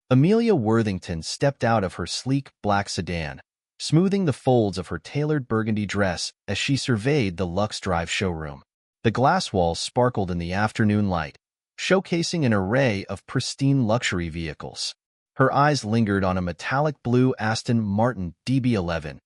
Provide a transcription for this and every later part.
Amelia Worthington stepped out of her sleek black sedan, smoothing the folds of her tailored burgundy dress as she surveyed the Lux Drive showroom. The glass walls sparkled in the afternoon light, showcasing an array of pristine luxury vehicles. Her eyes lingered on a metallic blue Aston Martin DB11,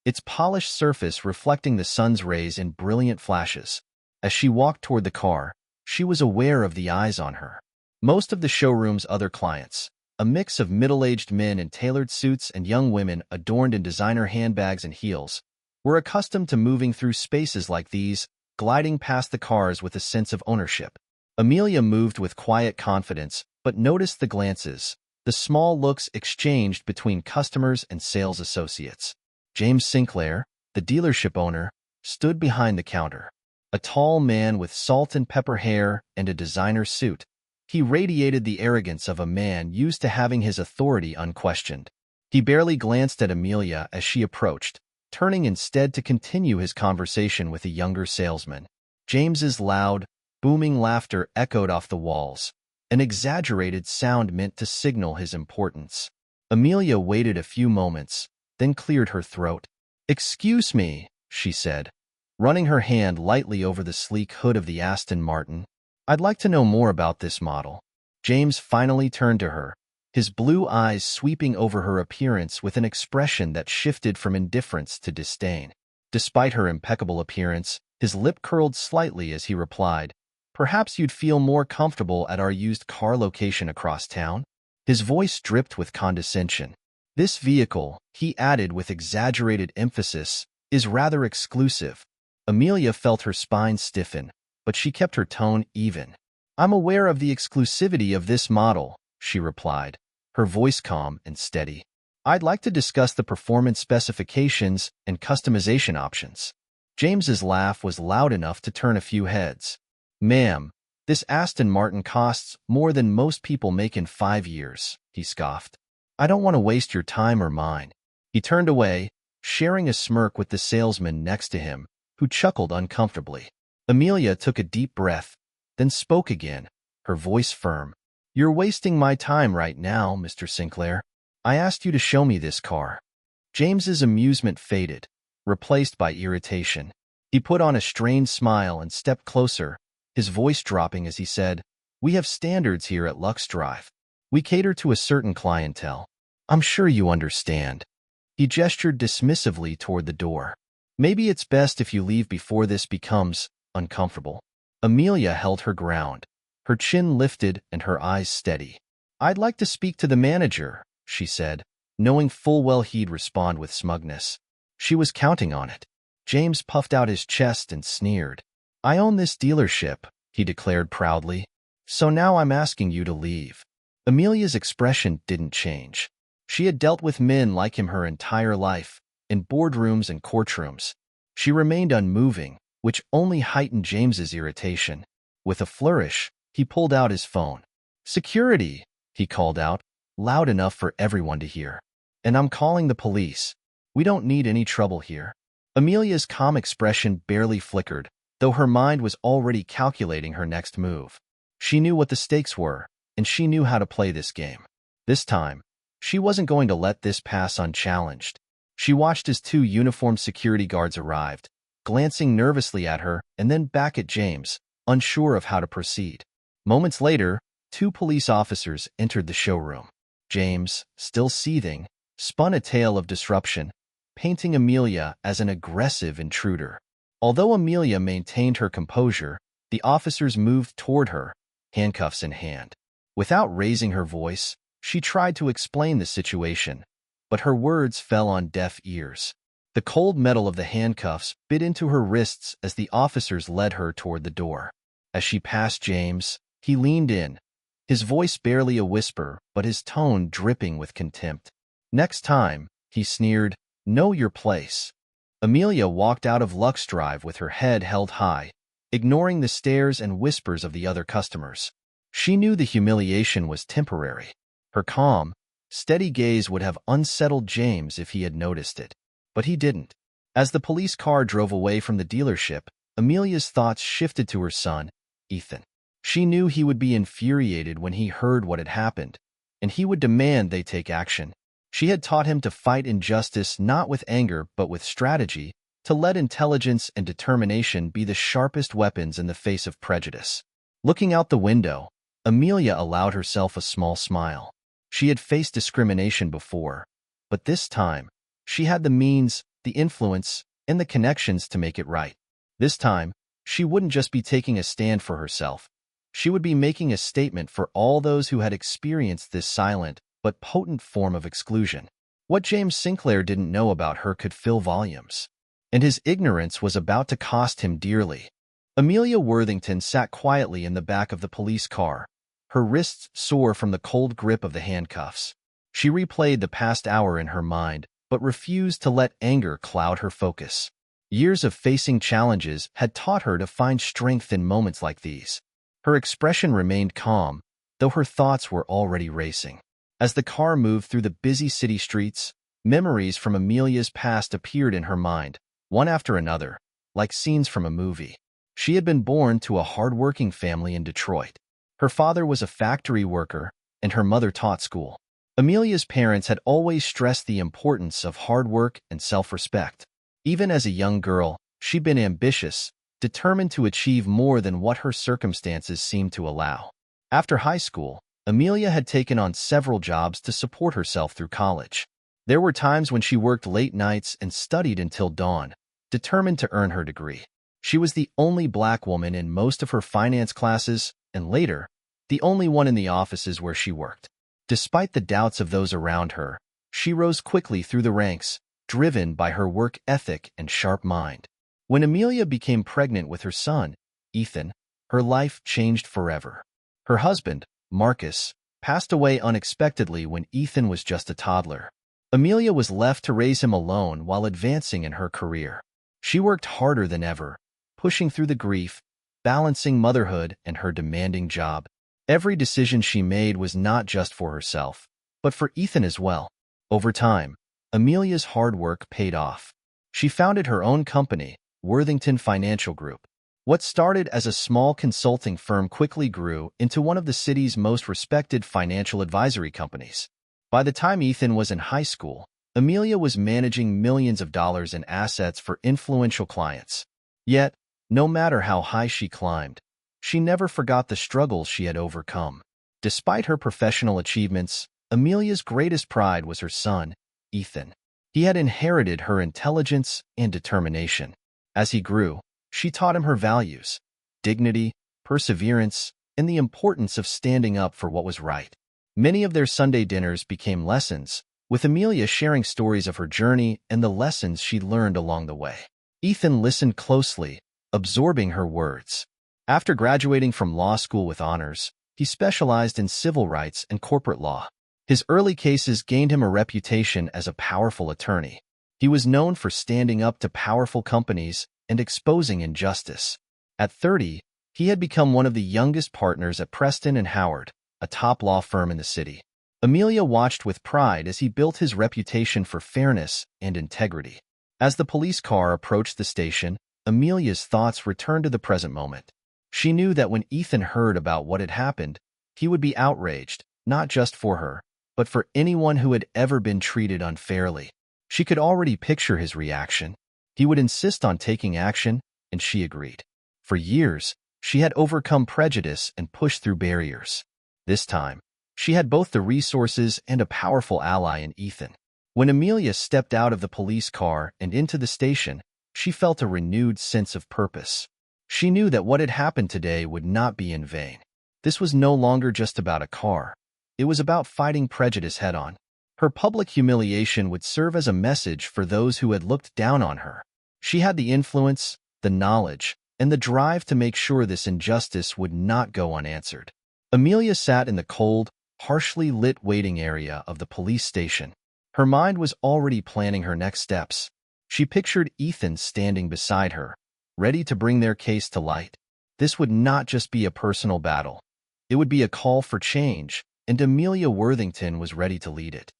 its polished surface reflecting the sun's rays in brilliant flashes. As she walked toward the car, she was aware of the eyes on her. Most of the showroom's other clients, a mix of middle-aged men in tailored suits and young women adorned in designer handbags and heels, were accustomed to moving through spaces like these, gliding past the cars with a sense of ownership. Amelia moved with quiet confidence, but noticed the glances, the small looks exchanged between customers and sales associates. James Sinclair, the dealership owner, stood behind the counter. A tall man with salt and pepper hair and a designer suit, he radiated the arrogance of a man used to having his authority unquestioned. He barely glanced at Amelia as she approached, turning instead to continue his conversation with a younger salesman. James's loud, booming laughter echoed off the walls, an exaggerated sound meant to signal his importance. Amelia waited a few moments, then cleared her throat. "Excuse me," she said, running her hand lightly over the sleek hood of the Aston Martin. "I'd like to know more about this model." James finally turned to her, his blue eyes sweeping over her appearance with an expression that shifted from indifference to disdain. Despite her impeccable appearance, his lip curled slightly as he replied, "Perhaps you'd feel more comfortable at our used car location across town?" His voice dripped with condescension. "This vehicle," he added with exaggerated emphasis, "is rather exclusive." Amelia felt her spine stiffen, but she kept her tone even. "I'm aware of the exclusivity of this model," she replied, her voice calm and steady. "I'd like to discuss the performance specifications and customization options." James's laugh was loud enough to turn a few heads. "Ma'am, this Aston Martin costs more than most people make in 5 years," he scoffed. "I don't want to waste your time or mine." He turned away, sharing a smirk with the salesman next to him, who chuckled uncomfortably. Amelia took a deep breath, then spoke again, her voice firm. "You're wasting my time right now, Mr. Sinclair. I asked you to show me this car." James's amusement faded, replaced by irritation. He put on a strained smile and stepped closer, his voice dropping as he said, "We have standards here at Lux Drive. We cater to a certain clientele. I'm sure you understand." He gestured dismissively toward the door. "Maybe it's best if you leave before this becomes uncomfortable." Amelia held her ground, her chin lifted and her eyes steady. "I'd like to speak to the manager," she said, knowing full well he'd respond with smugness. She was counting on it. James puffed out his chest and sneered. "I own this dealership," he declared proudly, "so now I'm asking you to leave." Amelia's expression didn't change. She had dealt with men like him her entire life, in boardrooms and courtrooms. She remained unmoving, which only heightened James's irritation. With a flourish, he pulled out his phone. "Security," he called out, loud enough for everyone to hear. "And I'm calling the police. We don't need any trouble here." Amelia's calm expression barely flickered, though her mind was already calculating her next move. She knew what the stakes were, and she knew how to play this game. This time, she wasn't going to let this pass unchallenged. She watched as 2 uniformed security guards arrived, glancing nervously at her and then back at James, unsure of how to proceed. Moments later, 2 police officers entered the showroom. James, still seething, spun a tale of disruption, painting Amelia as an aggressive intruder. Although Amelia maintained her composure, the officers moved toward her, handcuffs in hand. Without raising her voice, she tried to explain the situation, but her words fell on deaf ears. The cold metal of the handcuffs bit into her wrists as the officers led her toward the door. As she passed James, he leaned in, his voice barely a whisper, but his tone dripping with contempt. "Next time," he sneered, "know your place." Amelia walked out of Lux Drive with her head held high, ignoring the stares and whispers of the other customers. She knew the humiliation was temporary. Her calm, steady gaze would have unsettled James if he had noticed it. But he didn't. As the police car drove away from the dealership, Amelia's thoughts shifted to her son, Ethan. She knew he would be infuriated when he heard what had happened, and he would demand they take action. She had taught him to fight injustice not with anger but with strategy, to let intelligence and determination be the sharpest weapons in the face of prejudice. Looking out the window, Amelia allowed herself a small smile. She had faced discrimination before, but this time, she had the means, the influence, and the connections to make it right. This time, she wouldn't just be taking a stand for herself. She would be making a statement for all those who had experienced this silent but potent form of exclusion. What James Sinclair didn't know about her could fill volumes, and his ignorance was about to cost him dearly. Amelia Worthington sat quietly in the back of the police car, her wrists sore from the cold grip of the handcuffs. She replayed the past hour in her mind, but refused to let anger cloud her focus. Years of facing challenges had taught her to find strength in moments like these. Her expression remained calm, though her thoughts were already racing. As the car moved through the busy city streets, memories from Amelia's past appeared in her mind, one after another, like scenes from a movie. She had been born to a hard-working family in Detroit. Her father was a factory worker, and her mother taught school. Amelia's parents had always stressed the importance of hard work and self-respect. Even as a young girl, she'd been ambitious, determined to achieve more than what her circumstances seemed to allow. After high school, Amelia had taken on several jobs to support herself through college. There were times when she worked late nights and studied until dawn, determined to earn her degree. She was the only black woman in most of her finance classes, and later, the only one in the offices where she worked. Despite the doubts of those around her, she rose quickly through the ranks, driven by her work ethic and sharp mind. When Amelia became pregnant with her son, Ethan, her life changed forever. Her husband, Marcus, passed away unexpectedly when Ethan was just a toddler. Amelia was left to raise him alone while advancing in her career. She worked harder than ever, pushing through the grief, balancing motherhood and her demanding job. Every decision she made was not just for herself, but for Ethan as well. Over time, Amelia's hard work paid off. She founded her own company, Worthington Financial Group. What started as a small consulting firm quickly grew into one of the city's most respected financial advisory companies. By the time Ethan was in high school, Amelia was managing millions of dollars in assets for influential clients. Yet, no matter how high she climbed, she never forgot the struggles she had overcome. Despite her professional achievements, Amelia's greatest pride was her son, Ethan. He had inherited her intelligence and determination. As he grew, she taught him her values, dignity, perseverance, and the importance of standing up for what was right. Many of their Sunday dinners became lessons, with Amelia sharing stories of her journey and the lessons she'd learned along the way. Ethan listened closely, absorbing her words. After graduating from law school with honors, he specialized in civil rights and corporate law. His early cases gained him a reputation as a powerful attorney. He was known for standing up to powerful companies and exposing injustice. At 30, he had become one of the youngest partners at Preston and Howard, a top law firm in the city. Amelia watched with pride as he built his reputation for fairness and integrity. As the police car approached the station, Amelia's thoughts returned to the present moment. She knew that when Ethan heard about what had happened, he would be outraged, not just for her, but for anyone who had ever been treated unfairly. She could already picture his reaction. He would insist on taking action, and she agreed. For years, she had overcome prejudice and pushed through barriers. This time, she had both the resources and a powerful ally in Ethan. When Amelia stepped out of the police car and into the station, she felt a renewed sense of purpose. She knew that what had happened today would not be in vain. This was no longer just about a car. It was about fighting prejudice head-on. Her public humiliation would serve as a message for those who had looked down on her. She had the influence, the knowledge, and the drive to make sure this injustice would not go unanswered. Amelia sat in the cold, harshly lit waiting area of the police station. Her mind was already planning her next steps. She pictured Ethan standing beside her, ready to bring their case to light. This would not just be a personal battle. It would be a call for change, and Amelia Worthington was ready to lead it.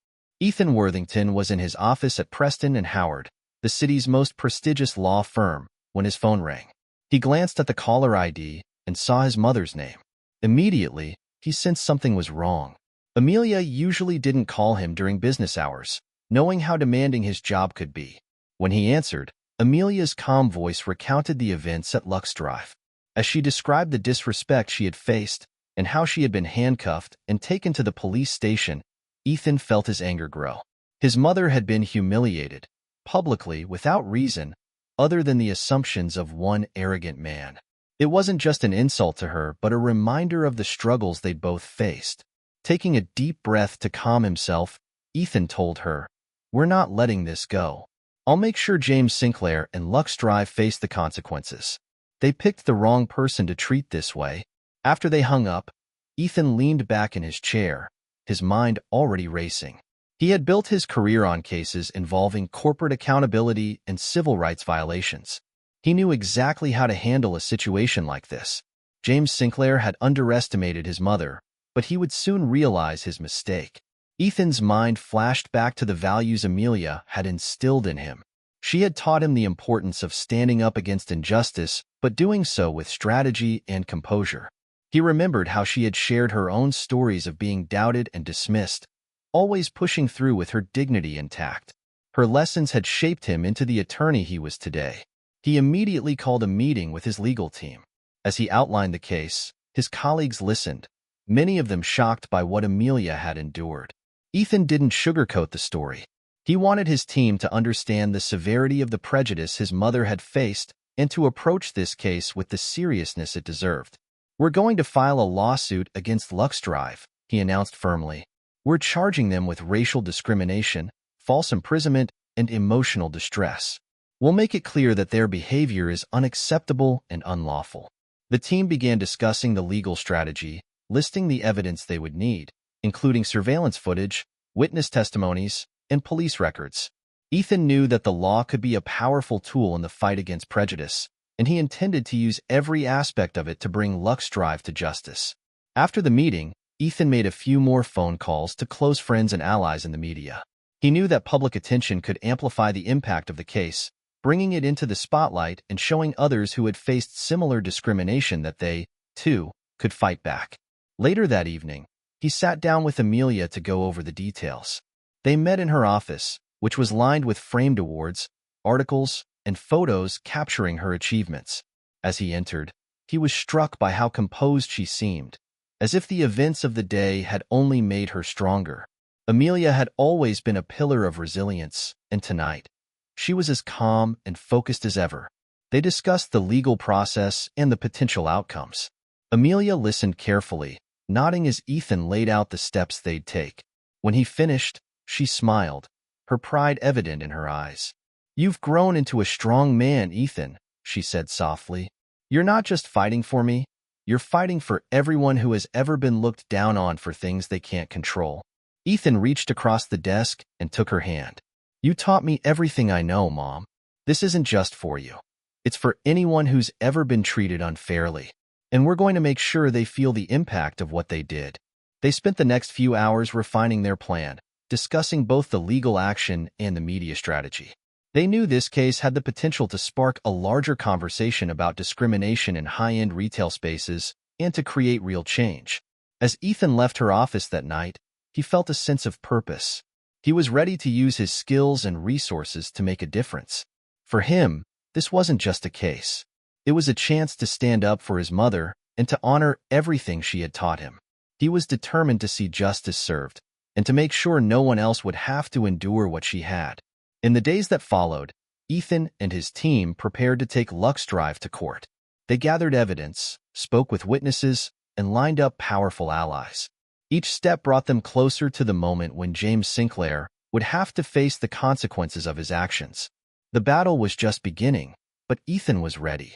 Ethan Worthington was in his office at Preston and Howard, the city's most prestigious law firm, when his phone rang. He glanced at the caller ID and saw his mother's name. Immediately, he sensed something was wrong. Amelia usually didn't call him during business hours, knowing how demanding his job could be. When he answered, Amelia's calm voice recounted the events at Lux Drive. As she described the disrespect she had faced and how she had been handcuffed and taken to the police station, Ethan felt his anger grow. His mother had been humiliated, publicly, without reason, other than the assumptions of one arrogant man. It wasn't just an insult to her, but a reminder of the struggles they'd both faced. Taking a deep breath to calm himself, Ethan told her, "We're not letting this go. I'll make sure James Sinclair and Lux Drive face the consequences. They picked the wrong person to treat this way." After they hung up, Ethan leaned back in his chair, his mind already racing. He had built his career on cases involving corporate accountability and civil rights violations. He knew exactly how to handle a situation like this. James Sinclair had underestimated his mother, but he would soon realize his mistake. Ethan's mind flashed back to the values Amelia had instilled in him. She had taught him the importance of standing up against injustice, but doing so with strategy and composure. He remembered how she had shared her own stories of being doubted and dismissed, always pushing through with her dignity intact. Her lessons had shaped him into the attorney he was today. He immediately called a meeting with his legal team. As he outlined the case, his colleagues listened, many of them shocked by what Amelia had endured. Ethan didn't sugarcoat the story. He wanted his team to understand the severity of the prejudice his mother had faced and to approach this case with the seriousness it deserved. "We're going to file a lawsuit against Lux Drive," he announced firmly. "We're charging them with racial discrimination, false imprisonment, and emotional distress. We'll make it clear that their behavior is unacceptable and unlawful." The team began discussing the legal strategy, listing the evidence they would need, including surveillance footage, witness testimonies, and police records. Ethan knew that the law could be a powerful tool in the fight against prejudice, and he intended to use every aspect of it to bring Lux Drive to justice. After the meeting, Ethan made a few more phone calls to close friends and allies in the media. He knew that public attention could amplify the impact of the case, bringing it into the spotlight and showing others who had faced similar discrimination that they, too, could fight back. Later that evening, he sat down with Amelia to go over the details. They met in her office, which was lined with framed awards, articles, and photos capturing her achievements. As he entered, he was struck by how composed she seemed, as if the events of the day had only made her stronger. Amelia had always been a pillar of resilience, and tonight, she was as calm and focused as ever. They discussed the legal process and the potential outcomes. Amelia listened carefully, nodding as Ethan laid out the steps they'd take. When he finished, she smiled, her pride evident in her eyes. "You've grown into a strong man, Ethan," she said softly. "You're not just fighting for me, you're fighting for everyone who has ever been looked down on for things they can't control." Ethan reached across the desk and took her hand. "You taught me everything I know, Mom. This isn't just for you. It's for anyone who's ever been treated unfairly. And we're going to make sure they feel the impact of what they did." They spent the next few hours refining their plan, discussing both the legal action and the media strategy. They knew this case had the potential to spark a larger conversation about discrimination in high-end retail spaces and to create real change. As Ethan left her office that night, he felt a sense of purpose. He was ready to use his skills and resources to make a difference. For him, this wasn't just a case. It was a chance to stand up for his mother and to honor everything she had taught him. He was determined to see justice served and to make sure no one else would have to endure what she had. In the days that followed, Ethan and his team prepared to take Lux Drive to court. They gathered evidence, spoke with witnesses, and lined up powerful allies. Each step brought them closer to the moment when James Sinclair would have to face the consequences of his actions. The battle was just beginning, but Ethan was ready.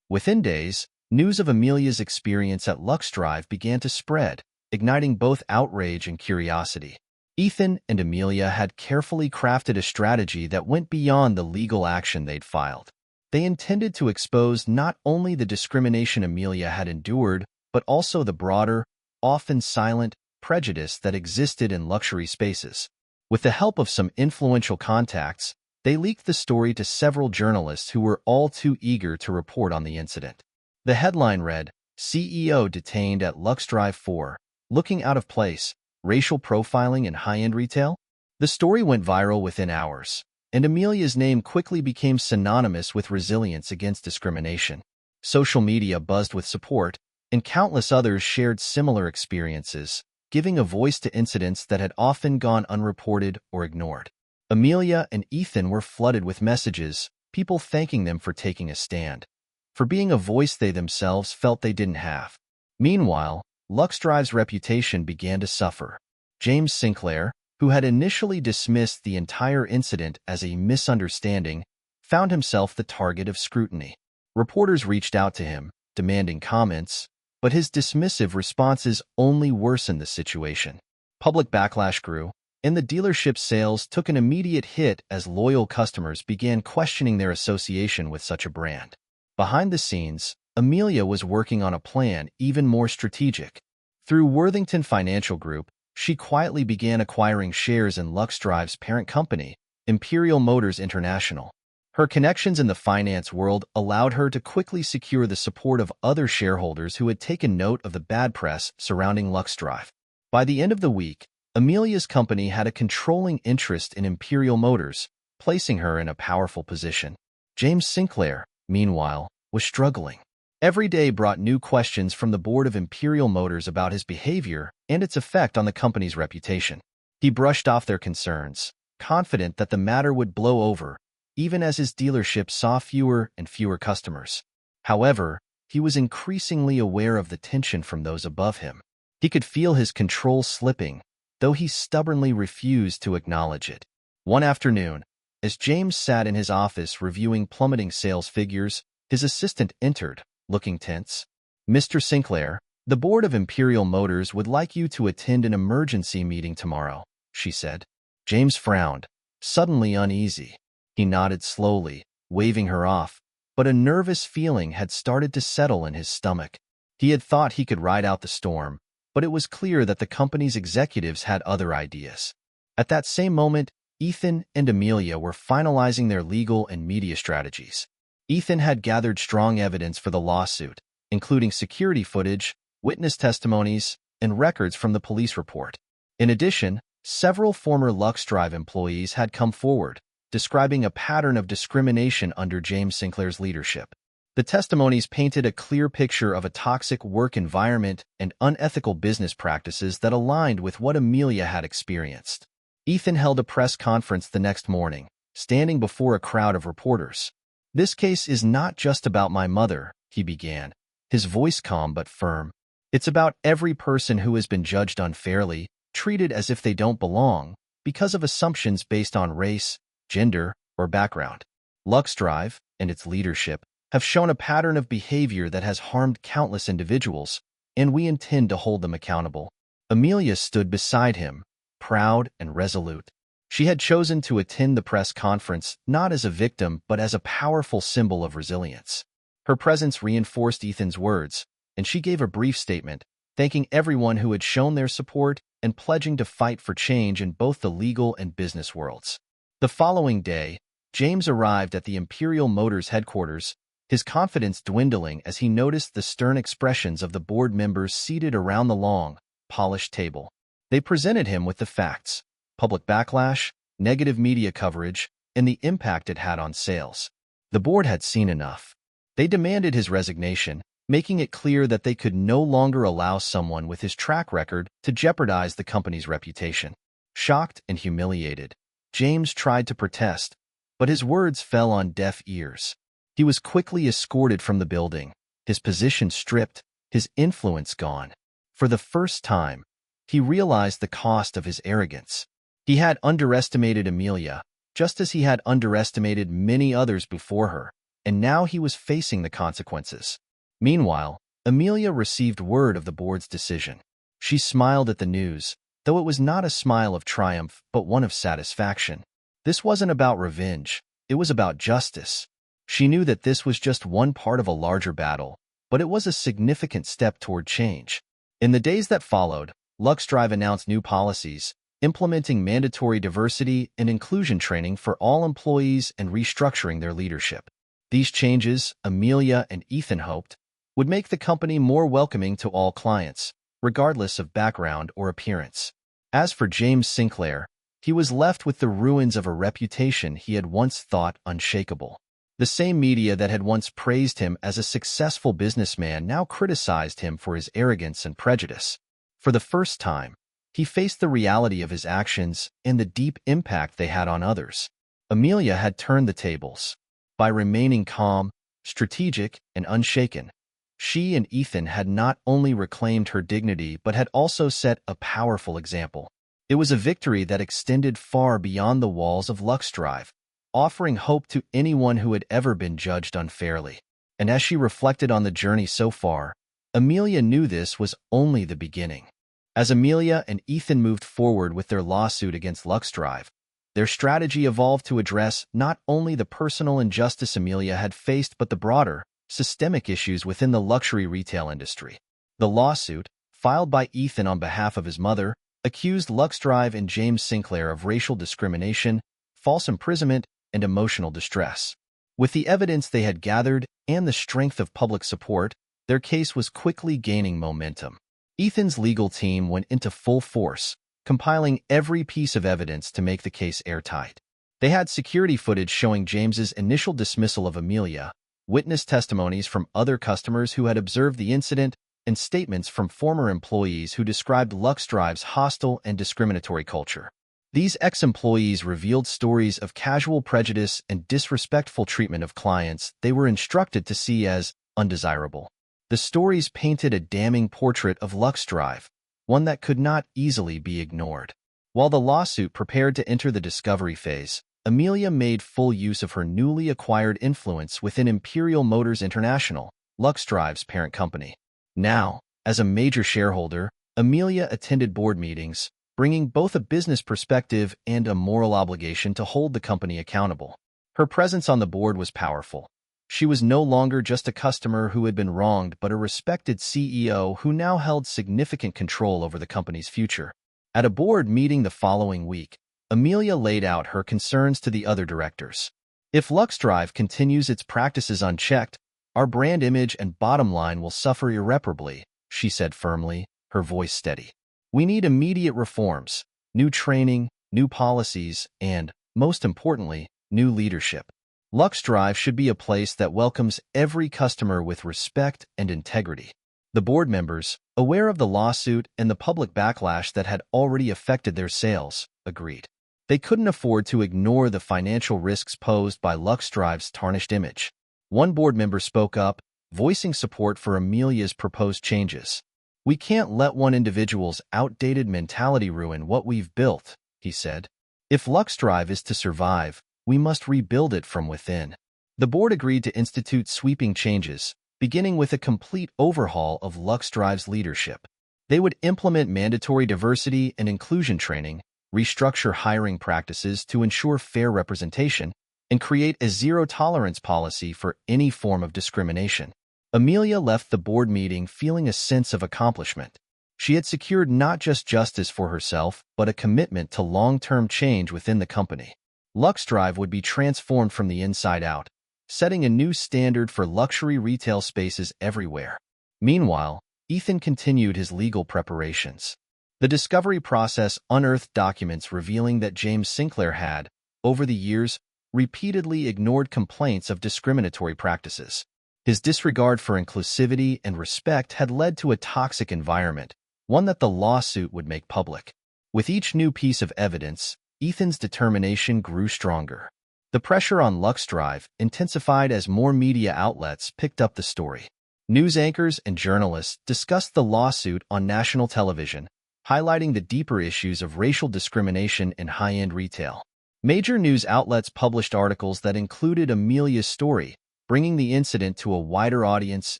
Within days, news of Amelia's experience at Lux Drive began to spread, igniting both outrage and curiosity. Ethan and Amelia had carefully crafted a strategy that went beyond the legal action they'd filed. They intended to expose not only the discrimination Amelia had endured, but also the broader, often silent, prejudice that existed in luxury spaces. With the help of some influential contacts, they leaked the story to several journalists who were all too eager to report on the incident. The headline read, "CEO detained at Lux Drive 4, looking out of place, racial profiling in high-end retail? The story went viral within hours, and Amelia's name quickly became synonymous with resilience against discrimination. Social media buzzed with support, and countless others shared similar experiences, giving a voice to incidents that had often gone unreported or ignored. Amelia and Ethan were flooded with messages, people thanking them for taking a stand, for being a voice they themselves felt they didn't have. Meanwhile, LuxDrive's reputation began to suffer. James Sinclair, who had initially dismissed the entire incident as a misunderstanding, found himself the target of scrutiny. Reporters reached out to him, demanding comments, but his dismissive responses only worsened the situation. Public backlash grew, and the dealership's sales took an immediate hit as loyal customers began questioning their association with such a brand. Behind the scenes, Amelia was working on a plan even more strategic. Through Worthington Financial Group, she quietly began acquiring shares in LuxDrive's parent company, Imperial Motors International. Her connections in the finance world allowed her to quickly secure the support of other shareholders who had taken note of the bad press surrounding LuxDrive. By the end of the week, Amelia's company had a controlling interest in Imperial Motors, placing her in a powerful position. James Sinclair, meanwhile, was struggling. Every day brought new questions from the board of Imperial Motors about his behavior and its effect on the company's reputation. He brushed off their concerns, confident that the matter would blow over, even as his dealership saw fewer and fewer customers. However, he was increasingly aware of the tension from those above him. He could feel his control slipping, though he stubbornly refused to acknowledge it. One afternoon, as James sat in his office reviewing plummeting sales figures, his assistant entered, looking tense. "Mr. Sinclair, the board of Imperial Motors would like you to attend an emergency meeting tomorrow," she said. James frowned, suddenly uneasy. He nodded slowly, waving her off, but a nervous feeling had started to settle in his stomach. He had thought he could ride out the storm, but it was clear that the company's executives had other ideas. At that same moment, Ethan and Amelia were finalizing their legal and media strategies. Ethan had gathered strong evidence for the lawsuit, including security footage, witness testimonies, and records from the police report. In addition, several former LuxDrive employees had come forward, describing a pattern of discrimination under James Sinclair's leadership. The testimonies painted a clear picture of a toxic work environment and unethical business practices that aligned with what Amelia had experienced. Ethan held a press conference the next morning, standing before a crowd of reporters. "This case is not just about my mother," he began, his voice calm but firm. "It's about every person who has been judged unfairly, treated as if they don't belong, because of assumptions based on race, gender, or background. LuxDrive and its leadership have shown a pattern of behavior that has harmed countless individuals, and we intend to hold them accountable." Amelia stood beside him, proud and resolute. She had chosen to attend the press conference not as a victim but as a powerful symbol of resilience. Her presence reinforced Ethan's words, and she gave a brief statement, thanking everyone who had shown their support and pledging to fight for change in both the legal and business worlds. The following day, James arrived at the Imperial Motors headquarters, his confidence dwindling as he noticed the stern expressions of the board members seated around the long, polished table. They presented him with the facts: public backlash, negative media coverage, and the impact it had on sales. The board had seen enough. They demanded his resignation, making it clear that they could no longer allow someone with his track record to jeopardize the company's reputation. Shocked and humiliated, James tried to protest, but his words fell on deaf ears. He was quickly escorted from the building, his position stripped, his influence gone. For the first time, he realized the cost of his arrogance. He had underestimated Amelia, just as he had underestimated many others before her, and now he was facing the consequences. Meanwhile, Amelia received word of the board's decision. She smiled at the news, though it was not a smile of triumph but one of satisfaction. This wasn't about revenge, it was about justice. She knew that this was just one part of a larger battle, but it was a significant step toward change. In the days that followed, LuxDrive announced new policies, implementing mandatory diversity and inclusion training for all employees and restructuring their leadership. These changes, Amelia and Ethan hoped, would make the company more welcoming to all clients, regardless of background or appearance. As for James Sinclair, he was left with the ruins of a reputation he had once thought unshakable. The same media that had once praised him as a successful businessman now criticized him for his arrogance and prejudice. For the first time, he faced the reality of his actions and the deep impact they had on others. Amelia had turned the tables. By remaining calm, strategic, and unshaken, she and Ethan had not only reclaimed her dignity but had also set a powerful example. It was a victory that extended far beyond the walls of LuxDrive, offering hope to anyone who had ever been judged unfairly. And as she reflected on the journey so far, Amelia knew this was only the beginning. As Amelia and Ethan moved forward with their lawsuit against LuxDrive, their strategy evolved to address not only the personal injustice Amelia had faced but the broader, systemic issues within the luxury retail industry. The lawsuit, filed by Ethan on behalf of his mother, accused LuxDrive and James Sinclair of racial discrimination, false imprisonment, and emotional distress. With the evidence they had gathered and the strength of public support, their case was quickly gaining momentum. Ethan's legal team went into full force, compiling every piece of evidence to make the case airtight. They had security footage showing James's initial dismissal of Amelia, witness testimonies from other customers who had observed the incident, and statements from former employees who described LuxDrive's hostile and discriminatory culture. These ex-employees revealed stories of casual prejudice and disrespectful treatment of clients they were instructed to see as undesirable. The stories painted a damning portrait of LuxDrive, one that could not easily be ignored. While the lawsuit prepared to enter the discovery phase, Amelia made full use of her newly acquired influence within Imperial Motors International, LuxDrive's parent company. Now, as a major shareholder, Amelia attended board meetings, bringing both a business perspective and a moral obligation to hold the company accountable. Her presence on the board was powerful. She was no longer just a customer who had been wronged but a respected CEO who now held significant control over the company's future. At a board meeting the following week, Amelia laid out her concerns to the other directors. If LuxDrive continues its practices unchecked, our brand image and bottom line will suffer irreparably, she said firmly, her voice steady. We need immediate reforms, new training, new policies, and, most importantly, new leadership. LuxDrive should be a place that welcomes every customer with respect and integrity. The board members, aware of the lawsuit and the public backlash that had already affected their sales, agreed. They couldn't afford to ignore the financial risks posed by LuxDrive's tarnished image. One board member spoke up, voicing support for Amelia's proposed changes. We can't let one individual's outdated mentality ruin what we've built, he said. If LuxDrive is to survive, we must rebuild it from within. The board agreed to institute sweeping changes, beginning with a complete overhaul of LuxDrive's leadership. They would implement mandatory diversity and inclusion training, restructure hiring practices to ensure fair representation, and create a zero-tolerance policy for any form of discrimination. Amelia left the board meeting feeling a sense of accomplishment. She had secured not just justice for herself, but a commitment to long-term change within the company. LuxDrive would be transformed from the inside out, setting a new standard for luxury retail spaces everywhere. Meanwhile, Ethan continued his legal preparations. The discovery process unearthed documents revealing that James Sinclair had, over the years, repeatedly ignored complaints of discriminatory practices. His disregard for inclusivity and respect had led to a toxic environment, one that the lawsuit would make public. With each new piece of evidence, Ethan's determination grew stronger. The pressure on LuxDrive intensified as more media outlets picked up the story. News anchors and journalists discussed the lawsuit on national television, highlighting the deeper issues of racial discrimination in high-end retail. Major news outlets published articles that included Amelia's story, bringing the incident to a wider audience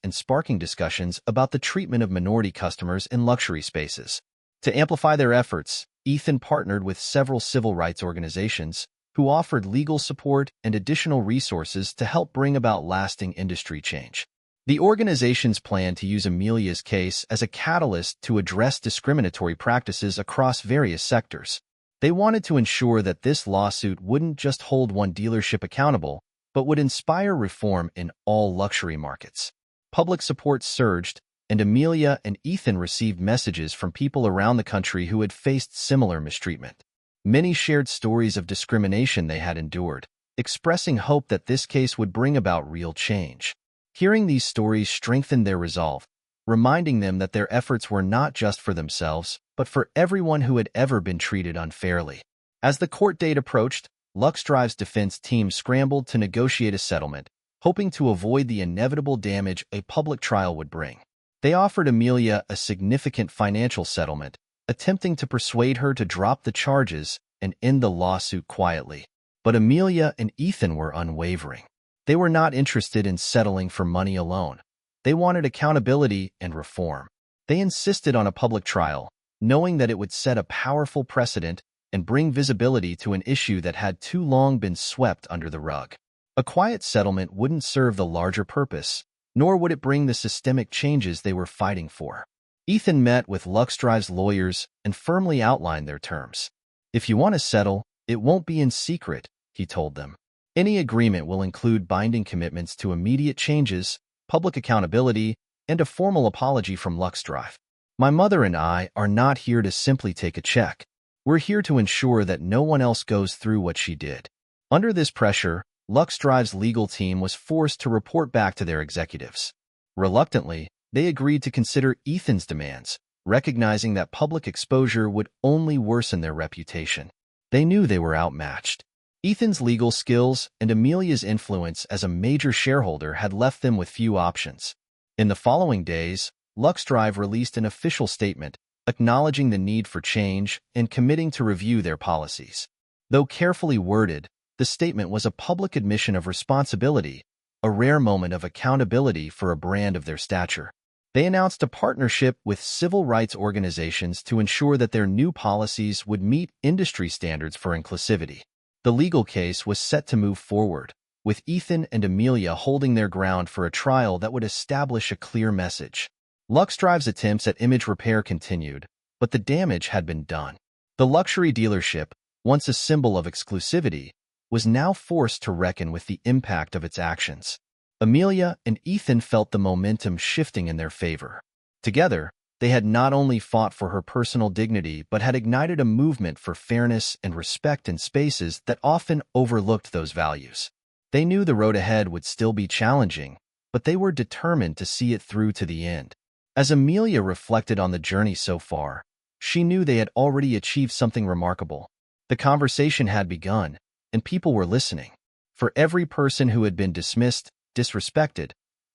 and sparking discussions about the treatment of minority customers in luxury spaces. To amplify their efforts, Ethan partnered with several civil rights organizations who offered legal support and additional resources to help bring about lasting industry change. The organizations planned to use Amelia's case as a catalyst to address discriminatory practices across various sectors. They wanted to ensure that this lawsuit wouldn't just hold one dealership accountable, but would inspire reform in all luxury markets. Public support surged, and Amelia and Ethan received messages from people around the country who had faced similar mistreatment. Many shared stories of discrimination they had endured, expressing hope that this case would bring about real change. Hearing these stories strengthened their resolve, reminding them that their efforts were not just for themselves, but for everyone who had ever been treated unfairly. As the court date approached, Lux Drive's defense team scrambled to negotiate a settlement, hoping to avoid the inevitable damage a public trial would bring. They offered Amelia a significant financial settlement, attempting to persuade her to drop the charges and end the lawsuit quietly. But Amelia and Ethan were unwavering. They were not interested in settling for money alone. They wanted accountability and reform. They insisted on a public trial, knowing that it would set a powerful precedent and bring visibility to an issue that had too long been swept under the rug. A quiet settlement wouldn't serve the larger purpose, nor would it bring the systemic changes they were fighting for. Ethan met with Lux Drive's lawyers and firmly outlined their terms. "If you want to settle, it won't be in secret," he told them. "Any agreement will include binding commitments to immediate changes, public accountability, and a formal apology from Lux Drive. My mother and I are not here to simply take a check. We're here to ensure that no one else goes through what she did." Under this pressure, Lux Drive's legal team was forced to report back to their executives. Reluctantly, they agreed to consider Ethan's demands, recognizing that public exposure would only worsen their reputation. They knew they were outmatched. Ethan's legal skills and Amelia's influence as a major shareholder had left them with few options. In the following days, Lux Drive released an official statement acknowledging the need for change and committing to review their policies. Though carefully worded, the statement was a public admission of responsibility, a rare moment of accountability for a brand of their stature. They announced a partnership with civil rights organizations to ensure that their new policies would meet industry standards for inclusivity. The legal case was set to move forward, with Ethan and Amelia holding their ground for a trial that would establish a clear message. Lux Drive's attempts at image repair continued, but the damage had been done. The luxury dealership, once a symbol of exclusivity, was now forced to reckon with the impact of its actions. Amelia and Ethan felt the momentum shifting in their favor. Together, they had not only fought for her personal dignity but had ignited a movement for fairness and respect in spaces that often overlooked those values. They knew the road ahead would still be challenging, but they were determined to see it through to the end. As Amelia reflected on the journey so far, she knew they had already achieved something remarkable. The conversation had begun, and people were listening. For every person who had been dismissed, disrespected,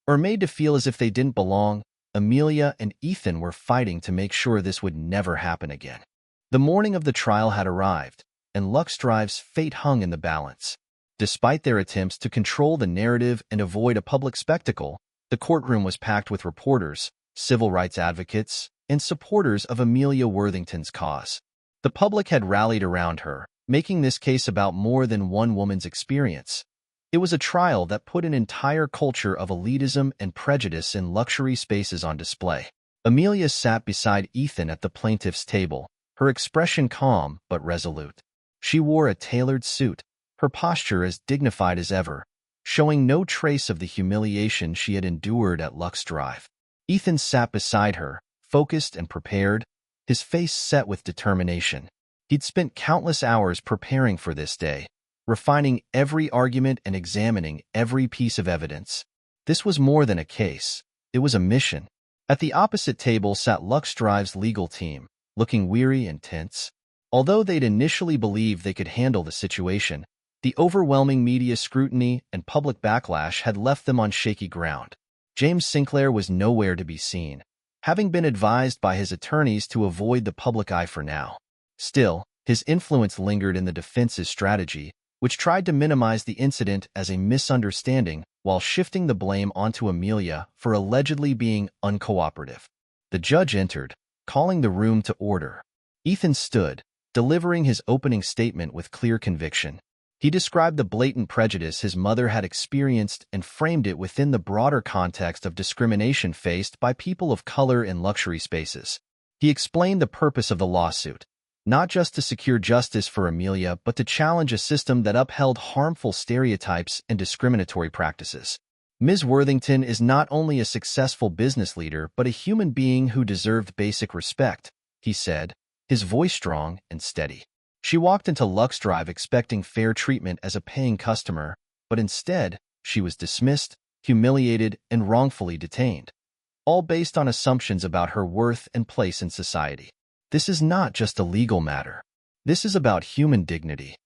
or made to feel as if they didn't belong, Amelia and Ethan were fighting to make sure this would never happen again. The morning of the trial had arrived, and Lux Drive's fate hung in the balance. Despite their attempts to control the narrative and avoid a public spectacle, the courtroom was packed with reporters, civil rights advocates, and supporters of Amelia Worthington's cause. The public had rallied around her, making this case about more than one woman's experience. It was a trial that put an entire culture of elitism and prejudice in luxury spaces on display. Amelia sat beside Ethan at the plaintiff's table, her expression calm but resolute. She wore a tailored suit, her posture as dignified as ever, showing no trace of the humiliation she had endured at Lux Drive. Ethan sat beside her, focused and prepared, his face set with determination. He'd spent countless hours preparing for this day, refining every argument and examining every piece of evidence. This was more than a case. It was a mission. At the opposite table sat Lux Drive's legal team, looking weary and tense. Although they'd initially believed they could handle the situation, the overwhelming media scrutiny and public backlash had left them on shaky ground. James Sinclair was nowhere to be seen, having been advised by his attorneys to avoid the public eye for now. Still, his influence lingered in the defense's strategy, which tried to minimize the incident as a misunderstanding while shifting the blame onto Amelia for allegedly being uncooperative. The judge entered, calling the room to order. Ethan stood, delivering his opening statement with clear conviction. He described the blatant prejudice his mother had experienced and framed it within the broader context of discrimination faced by people of color in luxury spaces. He explained the purpose of the lawsuit, not just to secure justice for Amelia, but to challenge a system that upheld harmful stereotypes and discriminatory practices. Ms. Worthington is not only a successful business leader but a human being who deserved basic respect, he said, his voice strong and steady. She walked into Lux Drive expecting fair treatment as a paying customer, but instead, she was dismissed, humiliated, and wrongfully detained, all based on assumptions about her worth and place in society. This is not just a legal matter. This is about human dignity.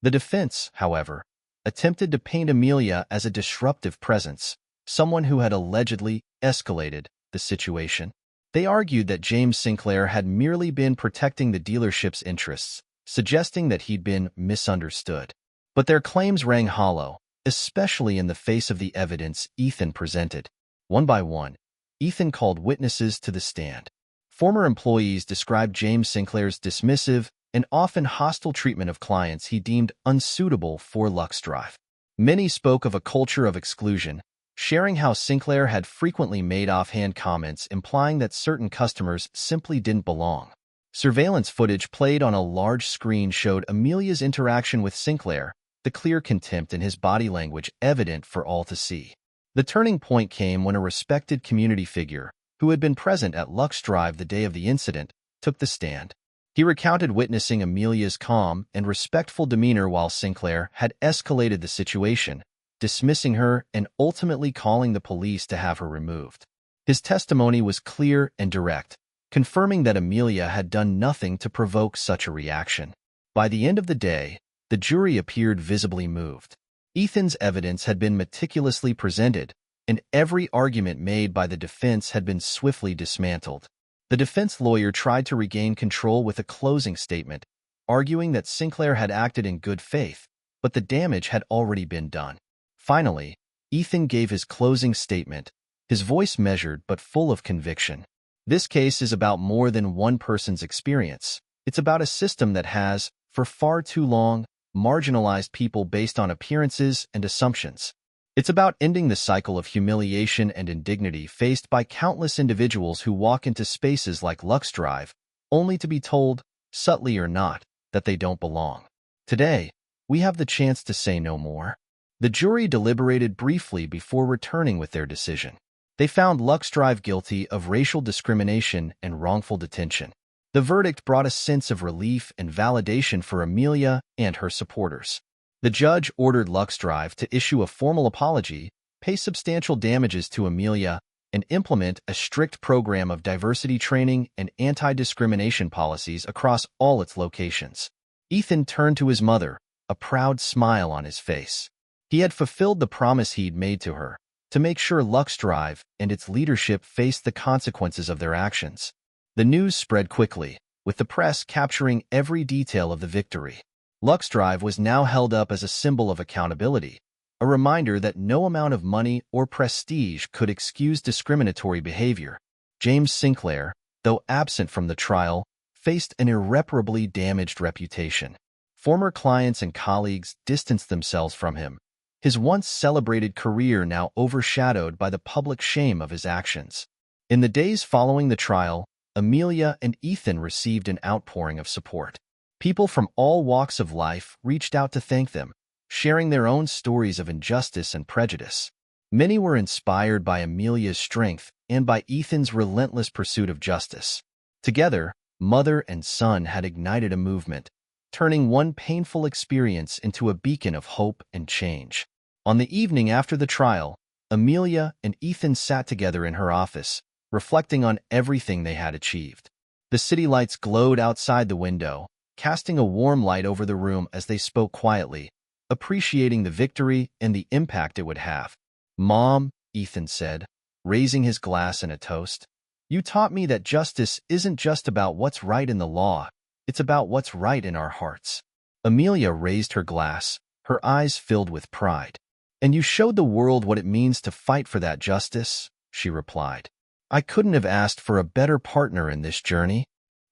The defense, however, attempted to paint Amelia as a disruptive presence, someone who had allegedly escalated the situation. They argued that James Sinclair had merely been protecting the dealership's interests, suggesting that he'd been misunderstood. But their claims rang hollow, especially in the face of the evidence Ethan presented. One by one, Ethan called witnesses to the stand. Former employees described James Sinclair's dismissive and often hostile treatment of clients he deemed unsuitable for Lux Drive. Many spoke of a culture of exclusion, sharing how Sinclair had frequently made offhand comments implying that certain customers simply didn't belong. Surveillance footage played on a large screen showed Amelia's interaction with Sinclair, the clear contempt in his body language evident for all to see. The turning point came when a respected community figure, who had been present at Lux Drive the day of the incident, took the stand. He recounted witnessing Amelia's calm and respectful demeanor while Sinclair had escalated the situation, dismissing her and ultimately calling the police to have her removed. His testimony was clear and direct, confirming that Amelia had done nothing to provoke such a reaction. By the end of the day, the jury appeared visibly moved. Ethan's evidence had been meticulously presented, and every argument made by the defense had been swiftly dismantled. The defense lawyer tried to regain control with a closing statement, arguing that Sinclair had acted in good faith, but the damage had already been done. Finally, Ethan gave his closing statement, his voice measured but full of conviction. This case is about more than one person's experience. It's about a system that has, for far too long, marginalized people based on appearances and assumptions. It's about ending the cycle of humiliation and indignity faced by countless individuals who walk into spaces like Lux Drive, only to be told, subtly or not, that they don't belong. Today, we have the chance to say no more. The jury deliberated briefly before returning with their decision. They found Lux Drive guilty of racial discrimination and wrongful detention. The verdict brought a sense of relief and validation for Amelia and her supporters. The judge ordered Lux Drive to issue a formal apology, pay substantial damages to Amelia, and implement a strict program of diversity training and anti-discrimination policies across all its locations. Ethan turned to his mother, a proud smile on his face. He had fulfilled the promise he'd made to her, to make sure Lux Drive and its leadership faced the consequences of their actions. The news spread quickly, with the press capturing every detail of the victory. Lux Drive was now held up as a symbol of accountability, a reminder that no amount of money or prestige could excuse discriminatory behavior. James Sinclair, though absent from the trial, faced an irreparably damaged reputation. Former clients and colleagues distanced themselves from him, his once celebrated career now overshadowed by the public shame of his actions. In the days following the trial, Amelia and Ethan received an outpouring of support. People from all walks of life reached out to thank them, sharing their own stories of injustice and prejudice. Many were inspired by Amelia's strength and by Ethan's relentless pursuit of justice. Together, mother and son had ignited a movement, turning one painful experience into a beacon of hope and change. On the evening after the trial, Amelia and Ethan sat together in her office, reflecting on everything they had achieved. The city lights glowed outside the window, casting a warm light over the room as they spoke quietly, appreciating the victory and the impact it would have. "Mom," Ethan said, raising his glass in a toast, "you taught me that justice isn't just about what's right in the law, it's about what's right in our hearts." Amelia raised her glass, her eyes filled with pride. "And you showed the world what it means to fight for that justice," she replied. "I couldn't have asked for a better partner in this journey."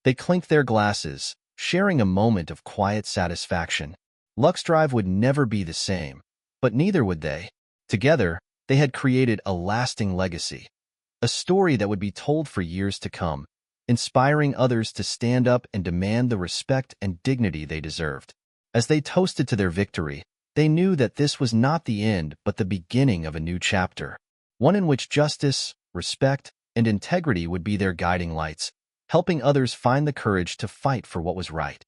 They clinked their glasses, sharing a moment of quiet satisfaction. Lux Drive would never be the same, but neither would they. Together, they had created a lasting legacy, a story that would be told for years to come, inspiring others to stand up and demand the respect and dignity they deserved. As they toasted to their victory, they knew that this was not the end but the beginning of a new chapter. one in which justice, respect, and integrity would be their guiding lights, helping others find the courage to fight for what was right.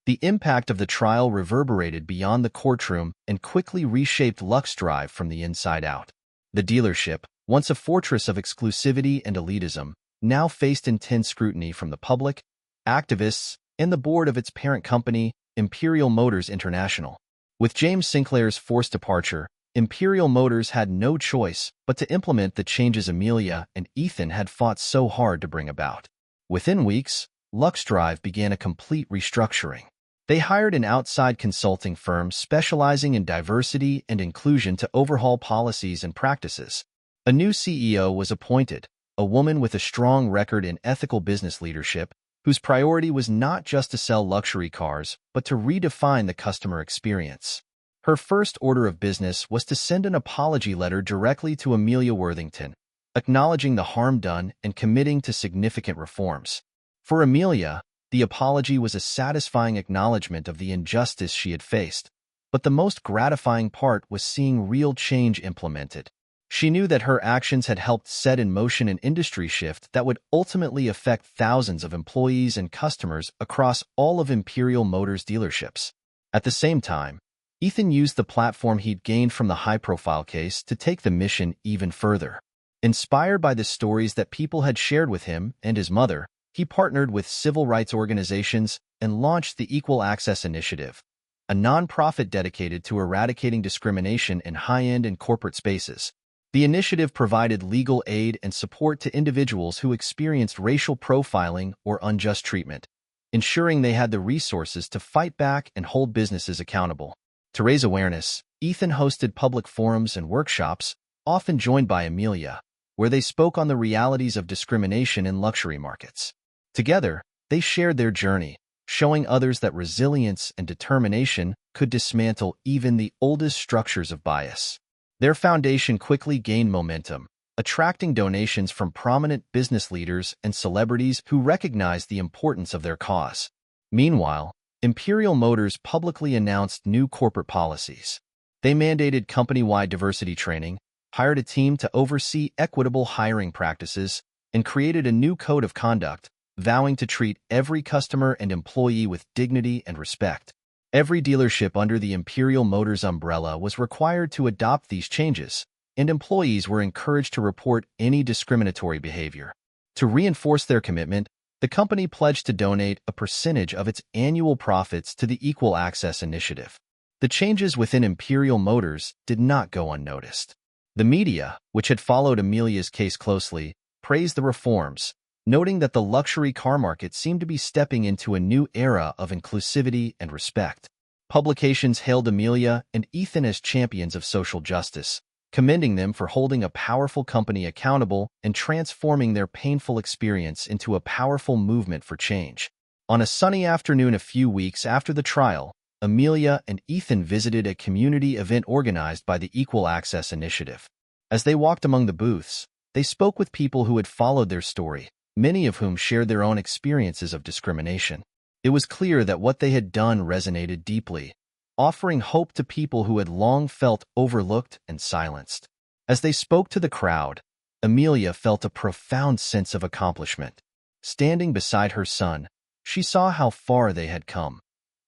The impact of the trial reverberated beyond the courtroom and quickly reshaped Lux Drive from the inside out. The dealership, once a fortress of exclusivity and elitism, now faced intense scrutiny from the public, activists, and the board of its parent company, Imperial Motors International. With James Sinclair's forced departure, Imperial Motors had no choice but to implement the changes Amelia and Ethan had fought so hard to bring about. Within weeks, Lux Drive began a complete restructuring. They hired an outside consulting firm specializing in diversity and inclusion to overhaul policies and practices. A new CEO was appointed, a woman with a strong record in ethical business leadership, whose priority was not just to sell luxury cars, but to redefine the customer experience. Her first order of business was to send an apology letter directly to Amelia Worthington, acknowledging the harm done and committing to significant reforms. For Amelia, the apology was a satisfying acknowledgement of the injustice she had faced, but the most gratifying part was seeing real change implemented. She knew that her actions had helped set in motion an industry shift that would ultimately affect thousands of employees and customers across all of Imperial Motors dealerships. At the same time, Ethan used the platform he'd gained from the high-profile case to take the mission even further. Inspired by the stories that people had shared with him and his mother, he partnered with civil rights organizations and launched the Equal Access Initiative, a nonprofit dedicated to eradicating discrimination in high-end and corporate spaces. The initiative provided legal aid and support to individuals who experienced racial profiling or unjust treatment, ensuring they had the resources to fight back and hold businesses accountable. To raise awareness, Ethan hosted public forums and workshops, often joined by Amelia, where they spoke on the realities of discrimination in luxury markets. Together, they shared their journey, showing others that resilience and determination could dismantle even the oldest structures of bias. Their foundation quickly gained momentum, attracting donations from prominent business leaders and celebrities who recognized the importance of their cause. Meanwhile, Imperial Motors publicly announced new corporate policies. They mandated company-wide diversity training, hired a team to oversee equitable hiring practices, and created a new code of conduct, vowing to treat every customer and employee with dignity and respect. Every dealership under the Imperial Motors umbrella was required to adopt these changes, and employees were encouraged to report any discriminatory behavior. To reinforce their commitment, the company pledged to donate a percentage of its annual profits to the Equal Access Initiative. The changes within Imperial Motors did not go unnoticed. The media, which had followed Amelia's case closely, praised the reforms, noting that the luxury car market seemed to be stepping into a new era of inclusivity and respect. Publications hailed Amelia and Ethan as champions of social justice, commending them for holding a powerful company accountable and transforming their painful experience into a powerful movement for change. On a sunny afternoon a few weeks after the trial, Amelia and Ethan visited a community event organized by the Equal Access Initiative. As they walked among the booths, they spoke with people who had followed their story, many of whom shared their own experiences of discrimination. It was clear that what they had done resonated deeply, offering hope to people who had long felt overlooked and silenced. As they spoke to the crowd, Amelia felt a profound sense of accomplishment. Standing beside her son, she saw how far they had come,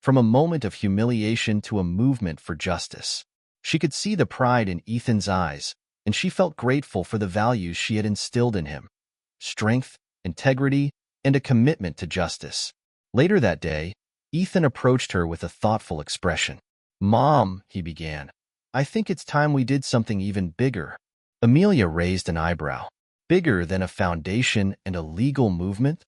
from a moment of humiliation to a movement for justice. She could see the pride in Ethan's eyes, and she felt grateful for the values she had instilled in him: strength, integrity, and a commitment to justice. Later that day, Ethan approached her with a thoughtful expression. "Mom," he began, "I think it's time we did something even bigger." Amelia raised an eyebrow. "Bigger than a foundation and a legal movement?"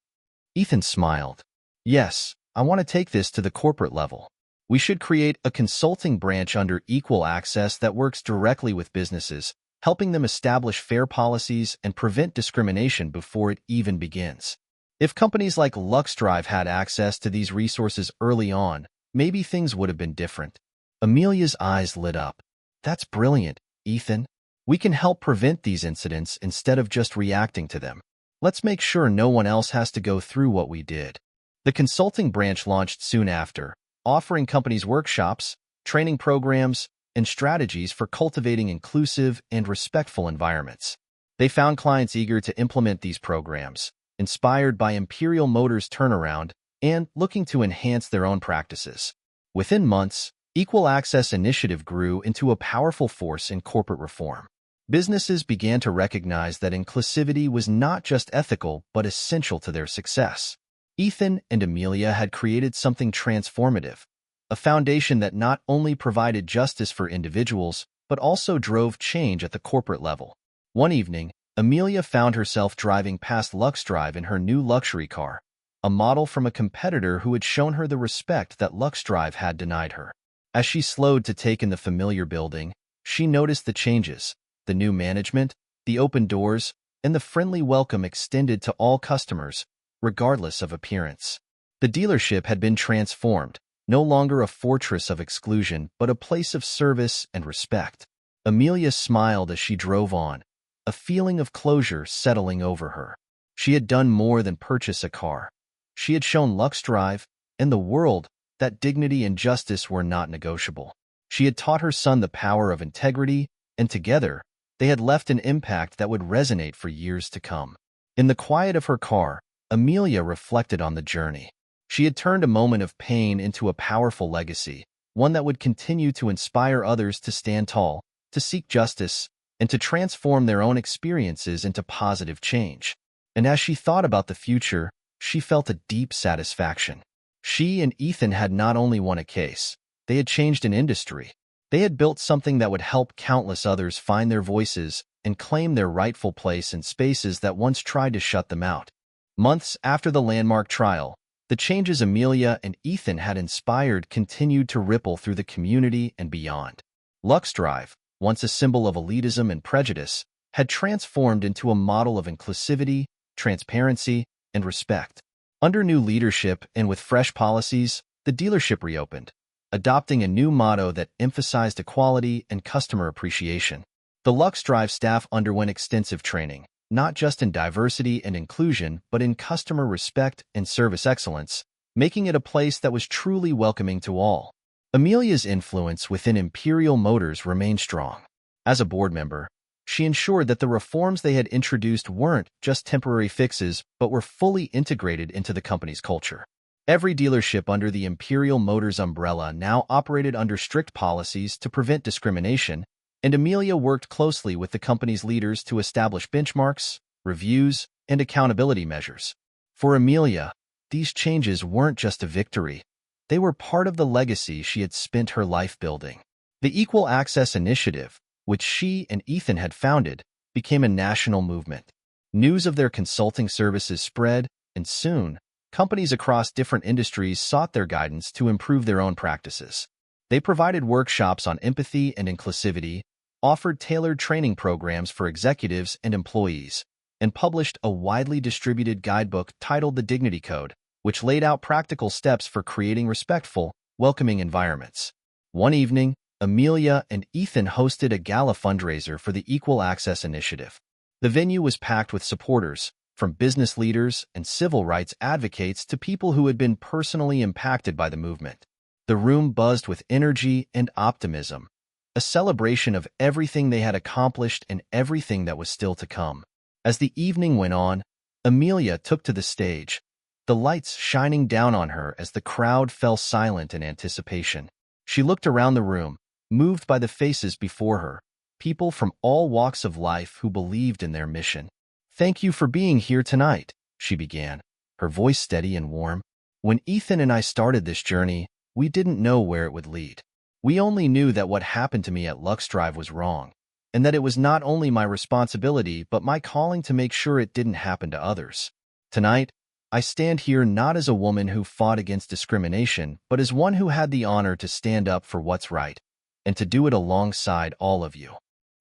Ethan smiled. "Yes, I want to take this to the corporate level. We should create a consulting branch under Equal Access that works directly with businesses, helping them establish fair policies and prevent discrimination before it even begins. If companies like Lux Drive had access to these resources early on, maybe things would have been different." Amelia's eyes lit up. "That's brilliant, Ethan. We can help prevent these incidents instead of just reacting to them. Let's make sure no one else has to go through what we did." The consulting branch launched soon after, offering companies workshops, training programs, and strategies for cultivating inclusive and respectful environments. They found clients eager to implement these programs, inspired by Imperial Motors' turnaround and looking to enhance their own practices. Within months, Equal Access Initiative grew into a powerful force in corporate reform. Businesses began to recognize that inclusivity was not just ethical but essential to their success. Ethan and Amelia had created something transformative, a foundation that not only provided justice for individuals but also drove change at the corporate level. One evening, Amelia found herself driving past Lux Drive in her new luxury car, a model from a competitor who had shown her the respect that Lux Drive had denied her. As she slowed to take in the familiar building, she noticed the changes, the new management, the open doors, and the friendly welcome extended to all customers, regardless of appearance. The dealership had been transformed, no longer a fortress of exclusion but a place of service and respect. Amelia smiled as she drove on, a feeling of closure settling over her. She had done more than purchase a car. She had shown Lux Drive and the world that dignity and justice were not negotiable. She had taught her son the power of integrity, and together, they had left an impact that would resonate for years to come. In the quiet of her car, Amelia reflected on the journey. She had turned a moment of pain into a powerful legacy, one that would continue to inspire others to stand tall, to seek justice, and to transform their own experiences into positive change. And as she thought about the future, she felt a deep satisfaction. She and Ethan had not only won a case, they had changed an industry. They had built something that would help countless others find their voices and claim their rightful place in spaces that once tried to shut them out. Months after the landmark trial, the changes Amelia and Ethan had inspired continued to ripple through the community and beyond. Lux Drive, once a symbol of elitism and prejudice, had transformed into a model of inclusivity, transparency, and respect. Under new leadership and with fresh policies, the dealership reopened, adopting a new motto that emphasized equality and customer appreciation. The Lux Drive staff underwent extensive training, not just in diversity and inclusion, but in customer respect and service excellence, making it a place that was truly welcoming to all. Amelia's influence within Imperial Motors remained strong. As a board member, she ensured that the reforms they had introduced weren't just temporary fixes, but were fully integrated into the company's culture. Every dealership under the Imperial Motors umbrella now operated under strict policies to prevent discrimination, and Amelia worked closely with the company's leaders to establish benchmarks, reviews, and accountability measures. For Amelia, these changes weren't just a victory. They were part of the legacy she had spent her life building. The Equal Access Initiative, which she and Ethan had founded, became a national movement. News of their consulting services spread, and soon, companies across different industries sought their guidance to improve their own practices. They provided workshops on empathy and inclusivity, offered tailored training programs for executives and employees, and published a widely distributed guidebook titled The Dignity Code, which laid out practical steps for creating respectful, welcoming environments. One evening, Amelia and Ethan hosted a gala fundraiser for the Equal Access Initiative. The venue was packed with supporters, from business leaders and civil rights advocates to people who had been personally impacted by the movement. The room buzzed with energy and optimism, a celebration of everything they had accomplished and everything that was still to come. As the evening went on, Amelia took to the stage, the lights shining down on her as the crowd fell silent in anticipation. She looked around the room, moved by the faces before her, people from all walks of life who believed in their mission. "Thank you for being here tonight," she began, her voice steady and warm. "When Ethan and I started this journey, we didn't know where it would lead. We only knew that what happened to me at Lux Drive was wrong, and that it was not only my responsibility but my calling to make sure it didn't happen to others. Tonight, I stand here not as a woman who fought against discrimination, but as one who had the honor to stand up for what's right, and to do it alongside all of you."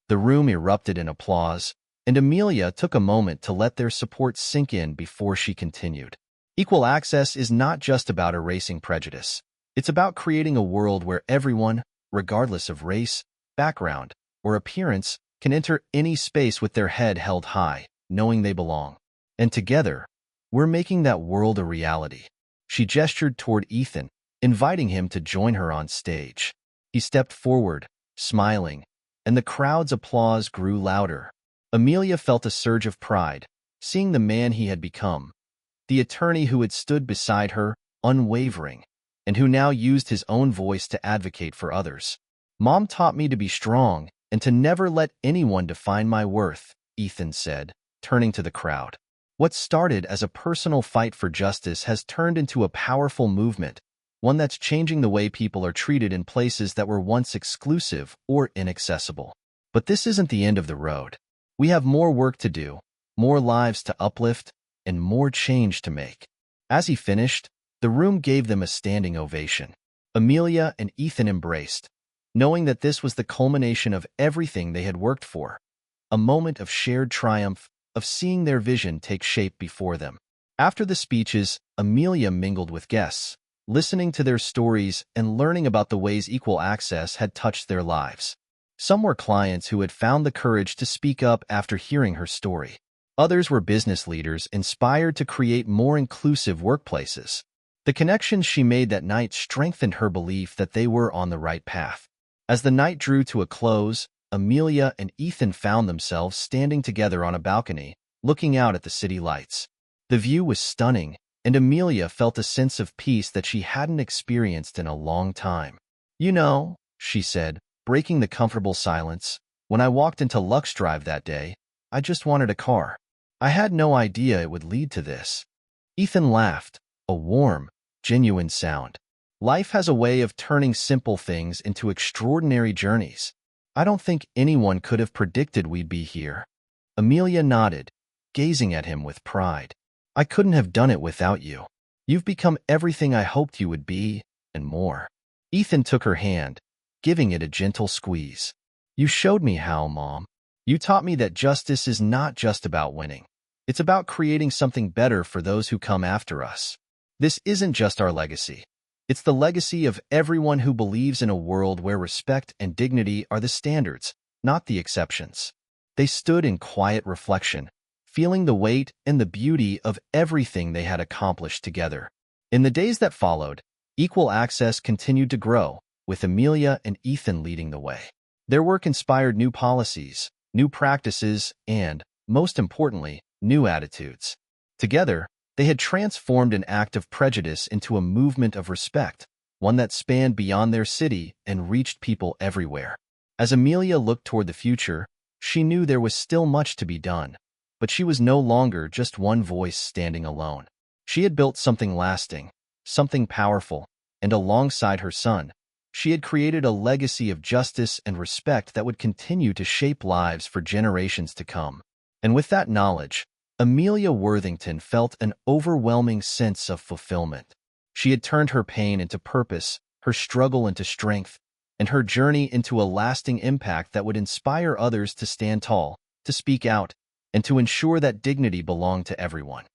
The room erupted in applause, and Amelia took a moment to let their support sink in before she continued. Equal access is not just about erasing prejudice. It's about creating a world where everyone, regardless of race, background, or appearance, can enter any space with their head held high, knowing they belong. And together, we're making that world a reality. She gestured toward Ethan, inviting him to join her on stage. He stepped forward, smiling, and the crowd's applause grew louder. Amelia felt a surge of pride, seeing the man he had become, the attorney who had stood beside her, unwavering, and who now used his own voice to advocate for others. "Mom taught me to be strong and to never let anyone define my worth," Ethan said, turning to the crowd. What started as a personal fight for justice has turned into a powerful movement, one that's changing the way people are treated in places that were once exclusive or inaccessible. But this isn't the end of the road. We have more work to do, more lives to uplift, and more change to make. As he finished, the room gave them a standing ovation. Amelia and Ethan embraced, knowing that this was the culmination of everything they had worked for, a moment of shared triumph, of seeing their vision take shape before them. After the speeches, Amelia mingled with guests, listening to their stories and learning about the ways equal access had touched their lives. Some were clients who had found the courage to speak up after hearing her story. Others were business leaders inspired to create more inclusive workplaces. The connections she made that night strengthened her belief that they were on the right path. As the night drew to a close, Amelia and Ethan found themselves standing together on a balcony, looking out at the city lights. The view was stunning, and Amelia felt a sense of peace that she hadn't experienced in a long time. "You know," she said, breaking the comfortable silence, "when I walked into Lux Drive that day, I just wanted a car. I had no idea it would lead to this." Ethan laughed, a warm, genuine sound. Life has a way of turning simple things into extraordinary journeys. I don't think anyone could have predicted we'd be here. Amelia nodded, gazing at him with pride. "I couldn't have done it without you. You've become everything I hoped you would be, and more." Ethan took her hand, giving it a gentle squeeze. "You showed me how, Mom. You taught me that justice is not just about winning. It's about creating something better for those who come after us. This isn't just our legacy. It's the legacy of everyone who believes in a world where respect and dignity are the standards, not the exceptions." They stood in quiet reflection, feeling the weight and the beauty of everything they had accomplished together. In the days that followed, equal access continued to grow, with Amelia and Ethan leading the way. Their work inspired new policies, new practices, and, most importantly, new attitudes. Together, they had transformed an act of prejudice into a movement of respect, one that spanned beyond their city and reached people everywhere. As Amelia looked toward the future, she knew there was still much to be done, but she was no longer just one voice standing alone. She had built something lasting, something powerful, and alongside her son, she had created a legacy of justice and respect that would continue to shape lives for generations to come. And with that knowledge, Amelia Worthington felt an overwhelming sense of fulfillment. She had turned her pain into purpose, her struggle into strength, and her journey into a lasting impact that would inspire others to stand tall, to speak out, and to ensure that dignity belonged to everyone.